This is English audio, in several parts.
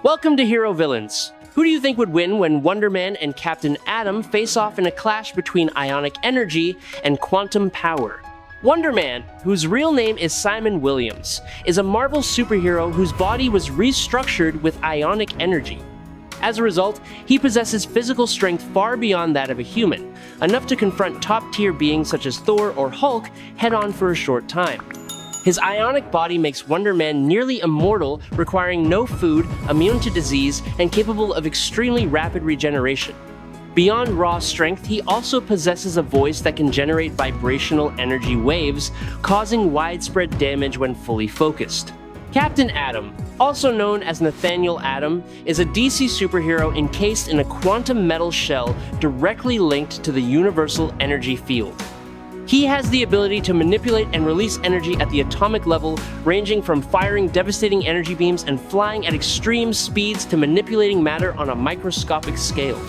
Welcome to Hero Villains. Who do you think would win when Wonder Man and Captain Adam face off in a clash between ionic energy and quantum power? Wonder Man, whose real name is Simon Williams, is a Marvel superhero whose body was restructured with ionic energy. As a result, he possesses physical strength far beyond that of a human, enough to confront top-tier beings such as Thor or Hulk head-on for a short time. His ionic body makes Wonder Man nearly immortal, requiring no food, immune to disease, and capable of extremely rapid regeneration. Beyond raw strength, he also possesses a voice that can generate vibrational energy waves, causing widespread damage when fully focused. Captain Adam, also known as Nathaniel Adam, is a DC superhero encased in a quantum metal shell directly linked to the universal energy field. He has the ability to manipulate and release energy at the atomic level, ranging from firing devastating energy beams and flying at extreme speeds to manipulating matter on a microscopic scale.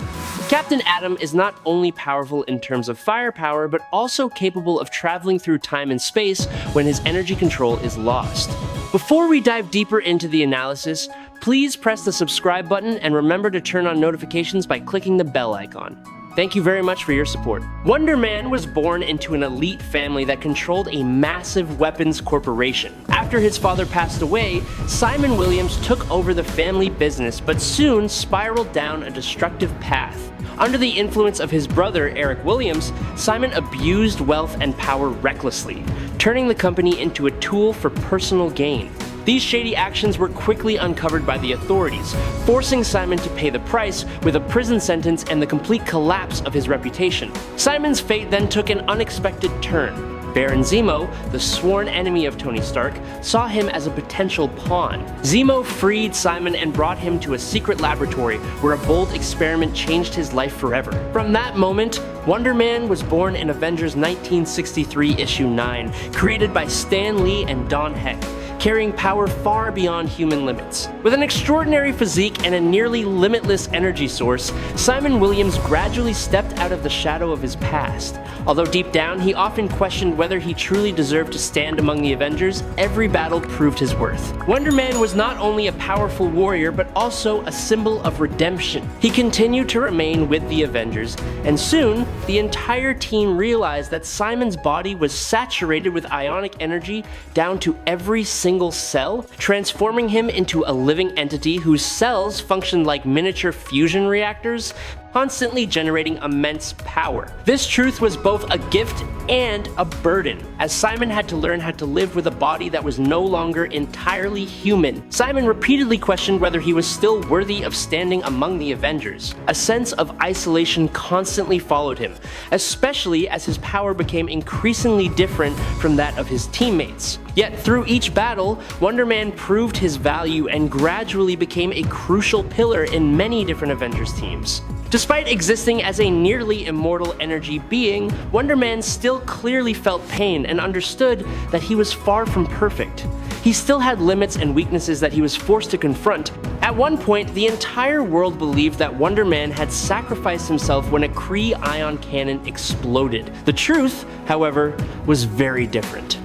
Captain Adam is not only powerful in terms of firepower, but also capable of traveling through time and space when his energy control is lost. Before we dive deeper into the analysis, please press the subscribe button and remember to turn on notifications by clicking the bell icon. Thank you very much for your support. Wonder Man was born into an elite family that controlled a massive weapons corporation. After his father passed away, Simon Williams took over the family business, but soon spiraled down a destructive path. Under the influence of his brother, Eric Williams, Simon abused wealth and power recklessly, turning the company into a tool for personal gain. These shady actions were quickly uncovered by the authorities, forcing Simon to pay the price with a prison sentence and the complete collapse of his reputation. Simon's fate then took an unexpected turn. Baron Zemo, the sworn enemy of Tony Stark, saw him as a potential pawn. Zemo freed Simon and brought him to a secret laboratory where a bold experiment changed his life forever. From that moment, Wonder Man was born in Avengers 1963 issue 9, created by Stan Lee and Don Heck, carrying power far beyond human limits. With an extraordinary physique and a nearly limitless energy source, Simon Williams gradually stepped out of the shadow of his past. Although deep down, he often questioned whether he truly deserved to stand among the Avengers, every battle proved his worth. Wonder Man was not only a powerful warrior, but also a symbol of redemption. He continued to remain with the Avengers, and soon, the entire team realized that Simon's body was saturated with ionic energy down to every single cell, transforming him into a living entity whose cells functioned like miniature fusion reactors, constantly generating immense power. This truth was both a gift and a burden, as Simon had to learn how to live with a body that was no longer entirely human. Simon repeatedly questioned whether he was still worthy of standing among the Avengers. A sense of isolation constantly followed him, especially as his power became increasingly different from that of his teammates. Yet through each battle, Wonder Man proved his value and gradually became a crucial pillar in many different Avengers teams. Despite existing as a nearly immortal energy being, Wonder Man still clearly felt pain and understood that he was far from perfect. He still had limits and weaknesses that he was forced to confront. At one point, the entire world believed that Wonder Man had sacrificed himself when a Kree ion cannon exploded. The truth, however, was very different.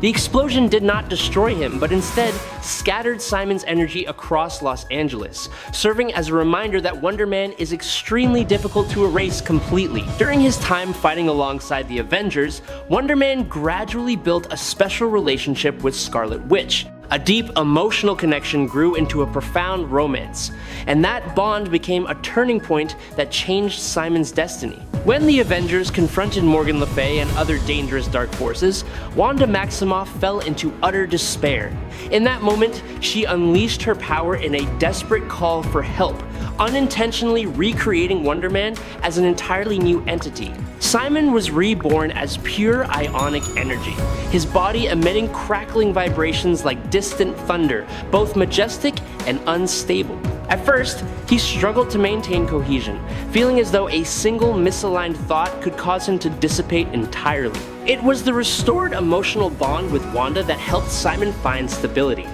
The explosion did not destroy him, but instead scattered Simon's energy across Los Angeles, serving as a reminder that Wonder Man is extremely difficult to erase completely. During his time fighting alongside the Avengers, Wonder Man gradually built a special relationship with Scarlet Witch. A deep emotional connection grew into a profound romance, and that bond became a turning point that changed Simon's destiny. When the Avengers confronted Morgan Le Fay and other dangerous dark forces, Wanda Maximoff fell into utter despair. In that moment, she unleashed her power in a desperate call for help, unintentionally recreating Wonder Man as an entirely new entity. Simon was reborn as pure ionic energy, his body emitting crackling vibrations like distant thunder, both majestic and unstable. At first, he struggled to maintain cohesion, feeling as though a single misaligned thought could cause him to dissipate entirely. It was the restored emotional bond with Wanda that helped Simon find stability.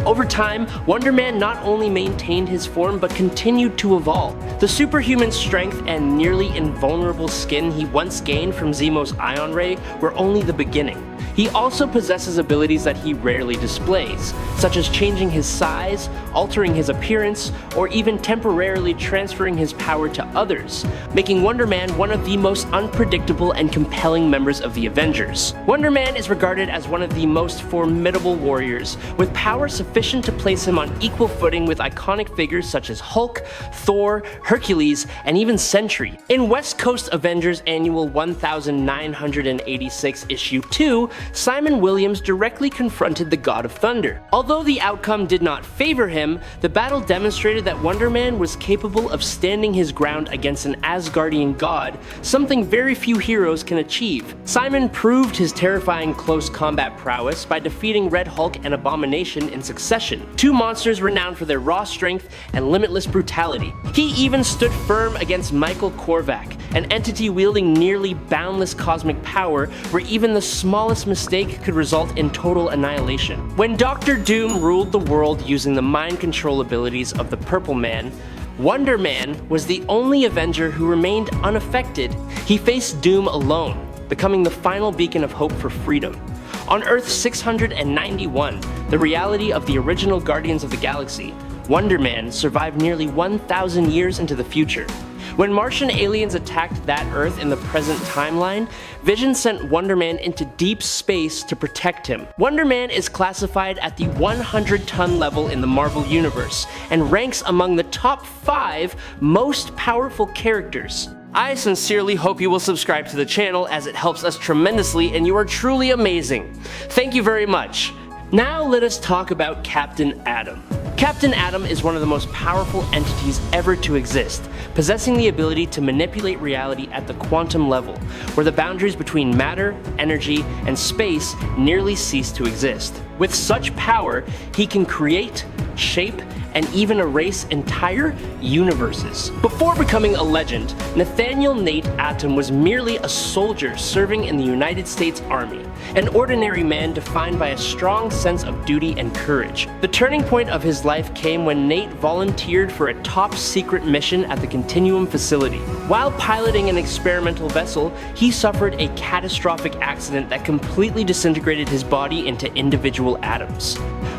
Over time, Wonder Man not only maintained his form but continued to evolve. The superhuman strength and nearly invulnerable skin he once gained from Zemo's ion ray were only the beginning. He He also possesses abilities that he rarely displays, such as changing his size, altering his appearance, or even temporarily transferring his power to others, making Wonder Man one of the most unpredictable and compelling members of the Avengers. Wonder Man is regarded as one of the most formidable warriors, with power sufficient to place him on equal footing with iconic figures such as Hulk, Thor, Hercules, and even Sentry. In West Coast Avengers Annual 1986 Issue 2, Simon Williams directly confronted the God of Thunder. Although the outcome did not favor him, the battle demonstrated that Wonder Man was capable of standing his ground against an Asgardian god, something very few heroes can achieve. Simon proved his terrifying close combat prowess by defeating Red Hulk and Abomination in succession, two monsters renowned for their raw strength and limitless brutality. He even stood firm against Michael Korvac, an entity wielding nearly boundless cosmic power where even the smallest mistake could result in total annihilation. When Dr. Doom ruled the world using the mind control abilities of the Purple Man, Wonder Man was the only Avenger who remained unaffected. He faced Doom alone, becoming the final beacon of hope for freedom. On Earth 691, the reality of the original Guardians of the Galaxy, Wonder Man survived nearly 1,000 years into the future. When Martian aliens attacked that Earth in the present timeline, Vision sent Wonder Man into deep space to protect him. Wonder Man is classified at the 100-ton level in the Marvel Universe, and ranks among the top 5 most powerful characters. I sincerely hope you will subscribe to the channel, as it helps us tremendously and you are truly amazing. Thank you very much. Now let us talk about Captain Adam. Captain Adam is one of the most powerful entities ever to exist, possessing the ability to manipulate reality at the quantum level, where the boundaries between matter, energy, and space nearly cease to exist. With such power, he can create, shape, and even erase entire universes. Before becoming a legend, Nathaniel Adam was merely a soldier serving in the United States Army, an ordinary man defined by a strong sense of duty and courage. The turning point of his life came when Nate volunteered for a top-secret mission at the Continuum facility. While piloting an experimental vessel, he suffered a catastrophic accident that completely disintegrated his body into individual atoms.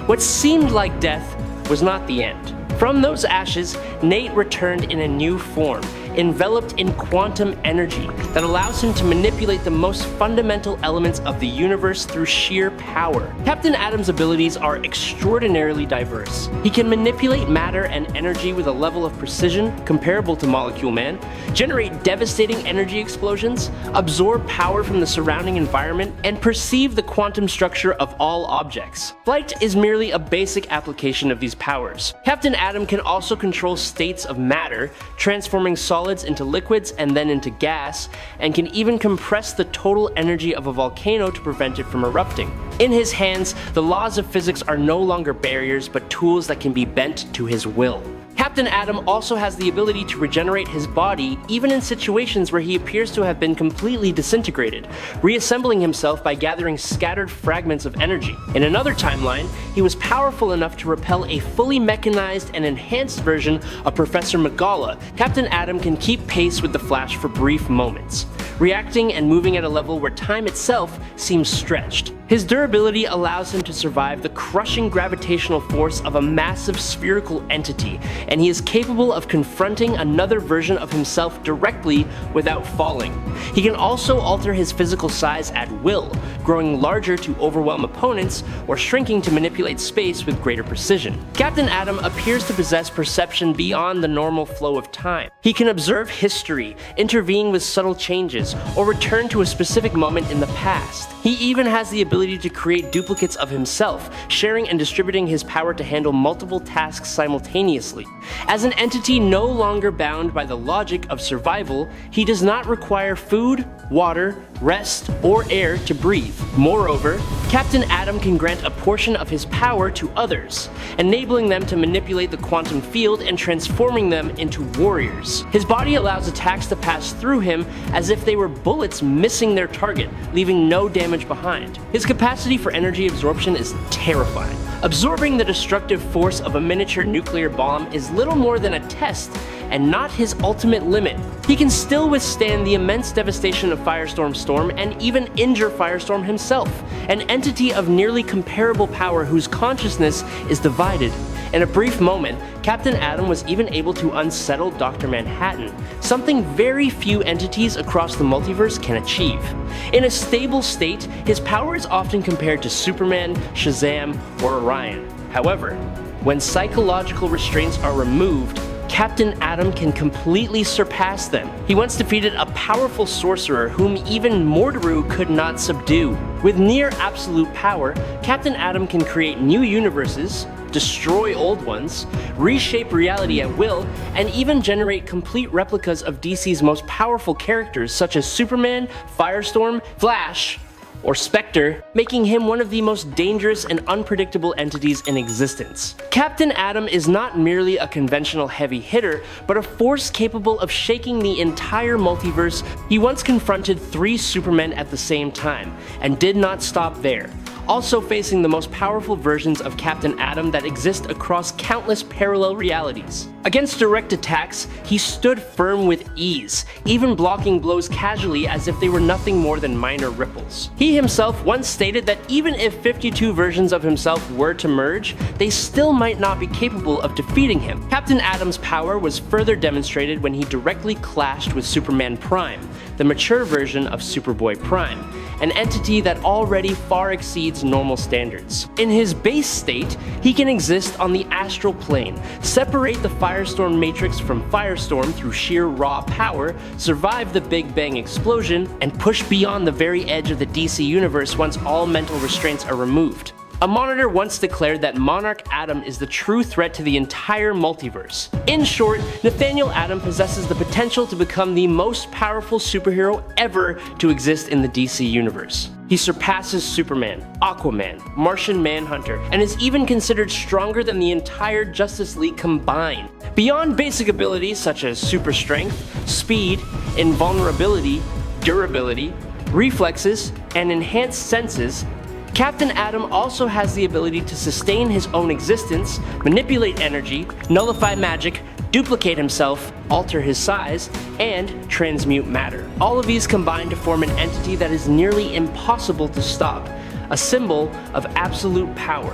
What seemed like death was not the end. From those ashes, Nate returned in a new form, enveloped in quantum energy that allows him to manipulate the most fundamental elements of the universe through sheer power. Captain Adam's abilities are extraordinarily diverse. He can manipulate matter and energy with a level of precision comparable to Molecule Man, generate devastating energy explosions, absorb power from the surrounding environment, and perceive the quantum structure of all objects. Flight is merely a basic application of these powers. Captain Adam can also control states of matter, transforming solids into liquids and then into gas, and can even compress the total energy of a volcano to prevent it from erupting. In his hands, the laws of physics are no longer barriers, but tools that can be bent to his will. Captain Adam also has the ability to regenerate his body even in situations where he appears to have been completely disintegrated, reassembling himself by gathering scattered fragments of energy. In another timeline, he was powerful enough to repel a fully mechanized and enhanced version of Professor Magala. Captain Adam can keep pace with the Flash for brief moments, reacting and moving at a level where time itself seems stretched. His durability allows him to survive the crushing gravitational force of a massive spherical entity, and he is capable of confronting another version of himself directly without falling. He can also alter his physical size at will, growing larger to overwhelm opponents or shrinking to manipulate space with greater precision. Captain Adam appears to possess perception beyond the normal flow of time. He can observe history, intervene with subtle changes, or return to a specific moment in the past. He even has the ability to create duplicates of himself, sharing and distributing his power to handle multiple tasks simultaneously. As an entity no longer bound by the logic of survival, he does not require food, water, rest, or air to breathe. Moreover, Captain Adam can grant a portion of his power to others, enabling them to manipulate the quantum field and transforming them into warriors. His body allows attacks to pass through him as if they were bullets missing their target, leaving no damage behind. His capacity for energy absorption is terrifying. Absorbing the destructive force of a miniature nuclear bomb is little more than a test, and not his ultimate limit. He can still withstand the immense devastation of Firestorm Storm and even injure Firestorm himself, an entity of nearly comparable power whose consciousness is divided. In a brief moment, Captain Adam was even able to unsettle Dr. Manhattan, something very few entities across the multiverse can achieve. In a stable state, his power is often compared to Superman, Shazam, or Orion. However, when psychological restraints are removed, Captain Adam can completely surpass them. He once defeated a powerful sorcerer whom even Mortaru could not subdue. With near absolute power, Captain Adam can create new universes, destroy old ones, reshape reality at will, and even generate complete replicas of DC's most powerful characters such as Superman, Firestorm, Flash, or Spectre, making him one of the most dangerous and unpredictable entities in existence. Captain Adam is not merely a conventional heavy hitter, but a force capable of shaking the entire multiverse. He once confronted 3 Supermen at the same time, and did not stop there, also facing the most powerful versions of Captain Adam that exist across countless parallel realities. Against direct attacks, he stood firm with ease, even blocking blows casually as if they were nothing more than minor ripples. He himself once stated that even if 52 versions of himself were to merge, they still might not be capable of defeating him. Captain Adam's power was further demonstrated when he directly clashed with Superman Prime, the mature version of Superboy Prime, an entity that already far exceeds normal standards. In his base state, he can exist on the astral plane, separate the Firestorm Matrix from Firestorm through sheer raw power, survive the Big Bang explosion, and push beyond the very edge of the DC universe once all mental restraints are removed. A monitor once declared that Monarch Adam is the true threat to the entire multiverse. In short, Nathaniel Adam possesses the potential to become the most powerful superhero ever to exist in the DC universe. He surpasses Superman, Aquaman, Martian Manhunter, and is even considered stronger than the entire Justice League combined. Beyond basic abilities such as super strength, speed, invulnerability, durability, reflexes, and enhanced senses, Captain Adam also has the ability to sustain his own existence, manipulate energy, nullify magic, duplicate himself, alter his size, and transmute matter. All of these combine to form an entity that is nearly impossible to stop, a symbol of absolute power.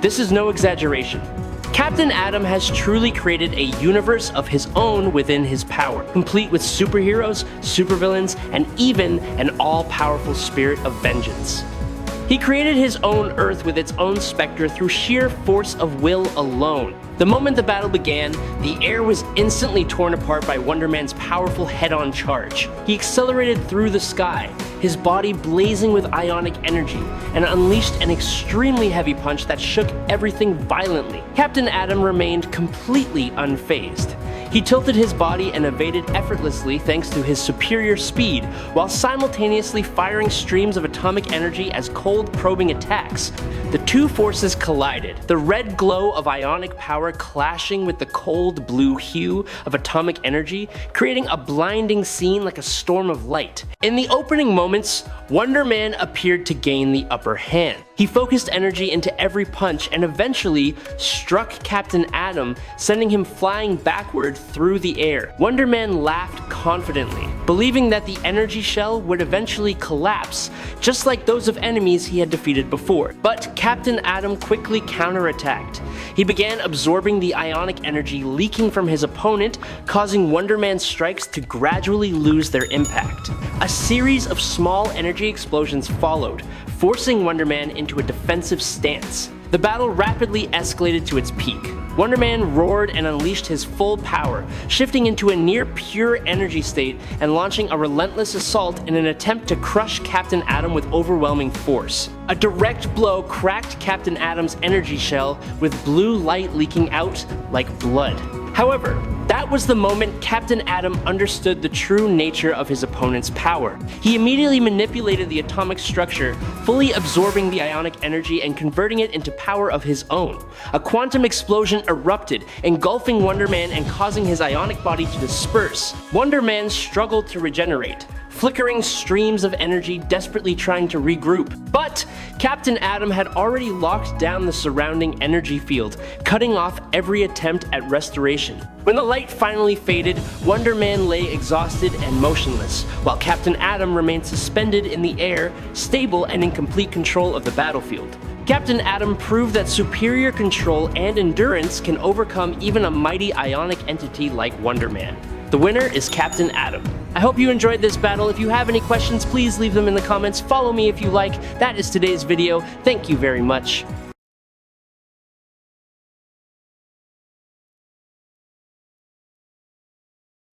This is no exaggeration. Captain Adam has truly created a universe of his own within his power, complete with superheroes, supervillains, and even an all-powerful spirit of vengeance. He created his own Earth with its own Spectre through sheer force of will alone. The moment the battle began, the air was instantly torn apart by Wonder Man's powerful head-on charge. He accelerated through the sky, his body blazing with ionic energy, and unleashed an extremely heavy punch that shook everything violently. Captain Adam remained completely unfazed. He tilted his body and evaded effortlessly thanks to his superior speed, while simultaneously firing streams of atomic energy as cold probing attacks. The two forces collided, the red glow of ionic power clashing with the cold blue hue of atomic energy, creating a blinding scene like a storm of light. In the opening moments, Wonder Man appeared to gain the upper hand. He focused energy into every punch and eventually struck Captain Adam, sending him flying backward through the air. Wonder Man laughed confidently, believing that the energy shell would eventually collapse, just like those of enemies he had defeated before. But Captain Adam quickly counterattacked. He began absorbing the ionic energy leaking from his opponent, causing Wonder Man's strikes to gradually lose their impact. A series of small energy explosions followed, forcing Wonder Man into a defensive stance. The battle rapidly escalated to its peak. Wonder Man roared and unleashed his full power, shifting into a near pure energy state and launching a relentless assault in an attempt to crush Captain Adam with overwhelming force. A direct blow cracked Captain Adam's energy shell, with blue light leaking out like blood. However, that was the moment Captain Adam understood the true nature of his opponent's power. He immediately manipulated the atomic structure, fully absorbing the ionic energy and converting it into power of his own. A quantum explosion erupted, engulfing Wonder Man and causing his ionic body to disperse. Wonder Man struggled to regenerate, flickering streams of energy desperately trying to regroup. But Captain Adam had already locked down the surrounding energy field, cutting off every attempt at restoration. When the light finally faded, Wonder Man lay exhausted and motionless, while Captain Adam remained suspended in the air, stable and in complete control of the battlefield. Captain Adam proved that superior control and endurance can overcome even a mighty ionic entity like Wonder Man. The winner is Captain Adam. I hope you enjoyed this battle. If you have any questions, please leave them in the comments. Follow me if you like. That is today's video. Thank you very much.